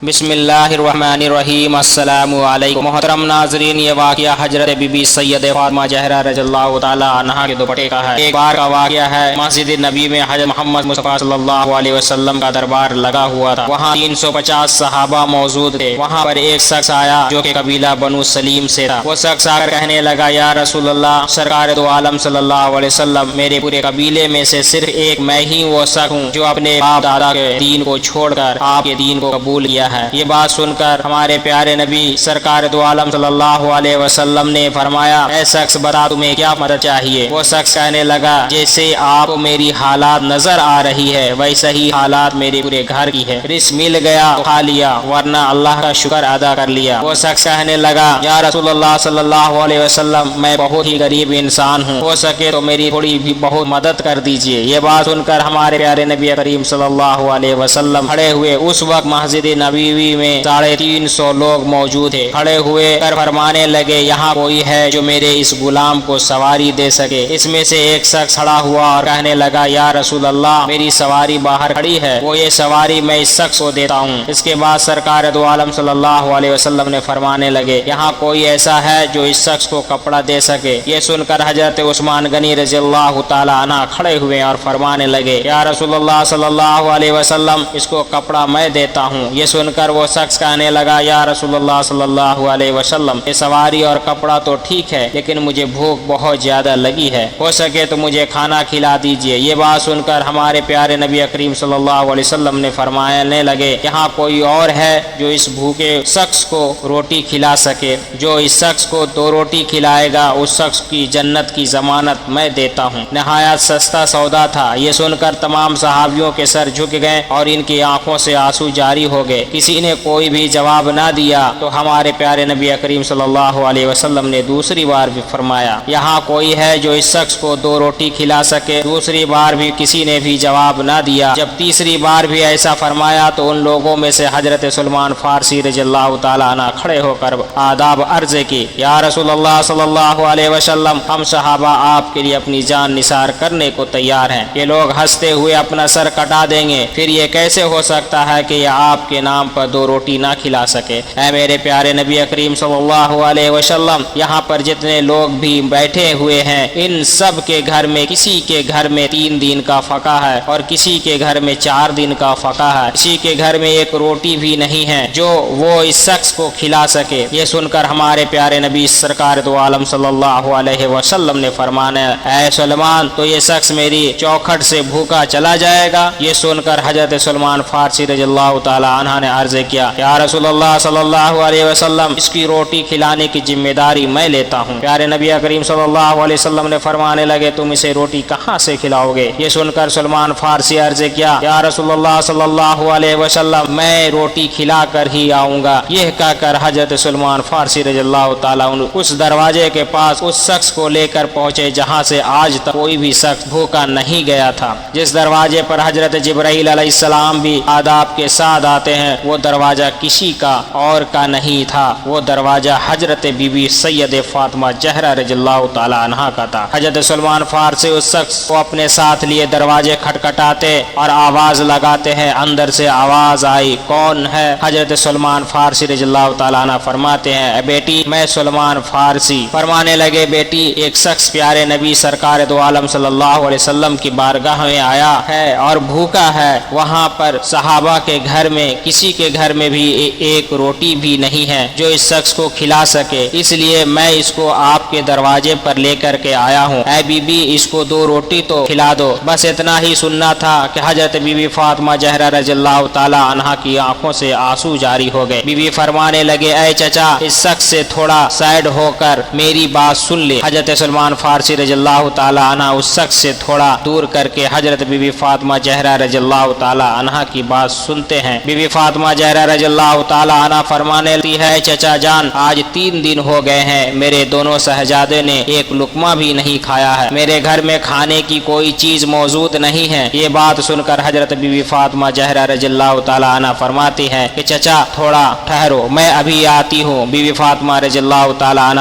بسم اللہ الرحمن الرحیم۔ السلام علیکم محترم ناظرین، یہ واقعہ حضرت بی بی سید فاطمہ زہرا رضی اللہ تعالی عنہا کے دوپٹے کا ہے۔ ایک بار کا واقعہ ہے، مسجد نبی میں حضرت محمد مصطفیٰ صلی اللہ علیہ وسلم کا دربار لگا ہوا تھا۔ وہاں 350 صحابہ موجود تھے۔ وہاں پر ایک شخص آیا جو کہ قبیلہ بنو سلیم سے تھا۔ وہ شخص آ کر کہنے لگا، یا رسول اللہ، سرکار دو عالم صلی اللہ علیہ وسلم، میرے پورے قبیلے میں سے صرف ایک میں ہی وہ شخص ہوں جو اپنے باپ دادا کے دین کو چھوڑ کر آپ کے دین کو قبول کیا ہے۔ یہ بات سن کر ہمارے پیارے نبی سرکار دو عالم صلی اللہ علیہ وسلم نے فرمایا، اے شخص بتا تمہیں کیا مدد چاہیے؟ وہ شخص کہنے لگا، جیسے آپ کو میری حالات نظر آ رہی ہے ویسے ہی حالات میرے پورے گھر کی ہے۔ رزق مل گیا تو کھا لیا، ورنہ اللہ کا شکر ادا کر لیا۔ وہ شخص کہنے لگا، یا رسول اللہ صلی اللہ علیہ وسلم، میں بہت ہی غریب انسان ہوں، ہو سکے تو میری تھوڑی بھی بہت مدد کر دیجیے۔ یہ بات سن کر ہمارے پیارے نبی کریم صلی اللہ علیہ وسلم کھڑے ہوئے۔ اس وقت مسجد نبوی میں 350 لوگ موجود تھے۔ کھڑے ہوئے کر فرمانے لگے، یہاں کوئی ہے جو میرے اس غلام کو سواری دے سکے؟ اس میں سے ایک شخص کھڑا ہوا اور کہنے لگا، یا رسول اللہ، میری سواری باہر کھڑی ہے، وہ یہ سواری میں اس شخص کو دیتا ہوں۔ اس کے بعد سرکار دو عالم صلی اللہ علیہ وسلم نے فرمانے لگے، یہاں کوئی ایسا ہے جو اس شخص کو کپڑا دے سکے؟ یہ سن کر حضرت عثمان غنی رضی اللہ تعالی عنہ کھڑے ہوئے اور فرمانے لگے، یا رسول اللہ صلی اللہ علیہ وسلم، اس کو کپڑا میں دیتا ہوں۔ یہ سن کر وہ شخص کہنے لگا، یا رسول اللہ صلی اللہ علیہ وسلم، یہ سواری اور کپڑا تو ٹھیک ہے، لیکن مجھے بھوک بہت زیادہ لگی ہے، ہو سکے تو مجھے کھانا کھلا دیجیے۔ یہ بات سن کر ہمارے پیارے نبی کریم صلی اللہ علیہ وسلم نے فرمانے لگے، یہاں کوئی اور ہے جو اس بھوکے شخص کو روٹی کھلا سکے؟ جو اس شخص کو 2 روٹی کھلائے گا اس شخص کی جنت کی ضمانت میں دیتا ہوں۔ نہایت سستا سودا تھا۔ یہ سن کر تمام صحابیوں کے سر جھک گئے اور ان کی آنکھوں سے آنسو جاری ہو گئے۔ کسی نے کوئی بھی جواب نہ دیا تو ہمارے پیارے نبی کریم صلی اللہ علیہ وسلم نے دوسری بار بھی فرمایا، یہاں کوئی ہے جو اس شخص کو 2 روٹی کھلا سکے؟ دوسری بار بھی کسی نے بھی جواب نہ دیا۔ جب تیسری بار بھی ایسا فرمایا تو ان لوگوں میں سے حضرت سلمان فارسی رضی اللہ تعالی عنہ کھڑے ہو کر آداب عرض کی، یا رسول اللہ صلی اللہ علیہ وسلم، ہم صحابہ آپ کے لیے اپنی جان نثار کرنے کو تیار ہیں۔ یہ لوگ ہنستے ہوئے اپنا سر کٹا دیں گے، پھر یہ کیسے ہو سکتا ہے کہ یہ آپ کے نام پر 2 روٹی نہ کھلا سکے؟ اے میرے پیارے نبی کریم صلی اللہ علیہ وسلم، یہاں پر جتنے لوگ بھی بیٹھے ہوئے ہیں، ان سب کے گھر میں کسی کے گھر میں 3 دن کا فقہ ہے اور کسی کے گھر میں 4 دن کا فقہ ہے، کسی کے گھر میں 1 روٹی بھی نہیں ہے جو وہ اس شخص کو کھلا سکے۔ یہ سن کر ہمارے پیارے نبی سرکار دو عالم صلی اللہ علیہ وسلم نے فرمایا، اے سلمان، تو یہ شخص میری چوکھٹ سے بھوکا چلا جائے گا؟ یہ سن کر حضرت سلمان فارسی رضی اللہ تعالی عنہ نے عرض کیا، یا رسول اللہ صلی اللہ علیہ وسلم، اس کی روٹی کھلانے کی ذمہ داری میں لیتا ہوں۔ پیارے نبی کریم صلی اللہ علیہ وسلم نے فرمانے لگے، تم اسے روٹی کہاں سے کھلاؤ گے؟ یہ سن کر سلمان فارسی عرض کیا، یا رسول اللہ صلی اللہ علیہ وسلم، میں روٹی کھلا کر ہی آؤں گا۔ یہ کہہ کر حضرت سلمان فارسی رضی اللہ تعالیٰ عنہ اس دروازے کے پاس اس شخص کو لے کر پہنچے جہاں سے آج تک کوئی بھی شخص بھوکا نہیں گیا تھا۔ جس دروازے پر حضرت جبرائیل علیہ السلام بھی آداب کے ساتھ آتے ہیں، وہ دروازہ کسی کا اور کا نہیں تھا، وہ دروازہ حضرت بی بی سید فاطمہ زہرا رضی اللہ تعالی عنہا کا تھا۔ حضرت سلمان فارسی اس شخص کو اپنے ساتھ لیے دروازے کھٹکھٹاتے اور آواز لگاتے ہیں۔ اندر سے آواز آئی، کون ہے؟ حضرت سلمان فارسی رضی اللہ تعالی عنہ فرماتے ہیں، اے بیٹی، میں سلمان فارسی۔ فرمانے لگے، بیٹی، ایک شخص پیارے نبی سرکار دو عالم صلی اللہ علیہ وسلم کی بارگاہ میں آیا ہے اور بھوکا ہے۔ وہاں پر صحابہ کے گھر میں کسی کے گھر میں بھی 1 روٹی بھی نہیں ہے جو اس شخص کو کھلا سکے، اس لیے میں اس کو آپ کے دروازے پر لے کر کے آیا ہوں۔ اے بی بی، اس کو 2 روٹی تو کھلا دو۔ بس اتنا ہی سننا تھا کہ حضرت بی بی فاطمہ زہرا رضی اللہ تعالی عنہا کی آنکھوں سے آنسو جاری ہو گئے۔ بی بی فرمانے لگے، اے چچا، اس شخص سے تھوڑا سائڈ ہو کر میری بات سن لے۔ حضرت سلمان فارسی رضی اللہ تعالی عنہ اس شخص سے تھوڑا دور کر کے حضرت بی بی فاطمہ زہرا رضی اللہ تعالی عنہا کی بات سنتے ہیں۔ بی بی فاطمہ زہرا رضی اللہ تعالی عنہ فرمانے لگی ہے، چچا جان، آج 3 دن ہو گئے ہیں، میرے دونوں شہزادے نے 1 لقمہ بھی نہیں کھایا ہے، میرے گھر میں کھانے کی کوئی چیز موجود نہیں ہے۔ یہ بات سن کر حضرت بی بی فاطمہ زہرا رضی اللہ تعالی عنہ فرماتی ہے کہ چچا تھوڑا ٹھہرو، میں ابھی آتی ہوں۔ بی بی فاطمہ رضی اللہ تعالی عنہ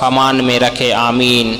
امان میں رکھے، آمین۔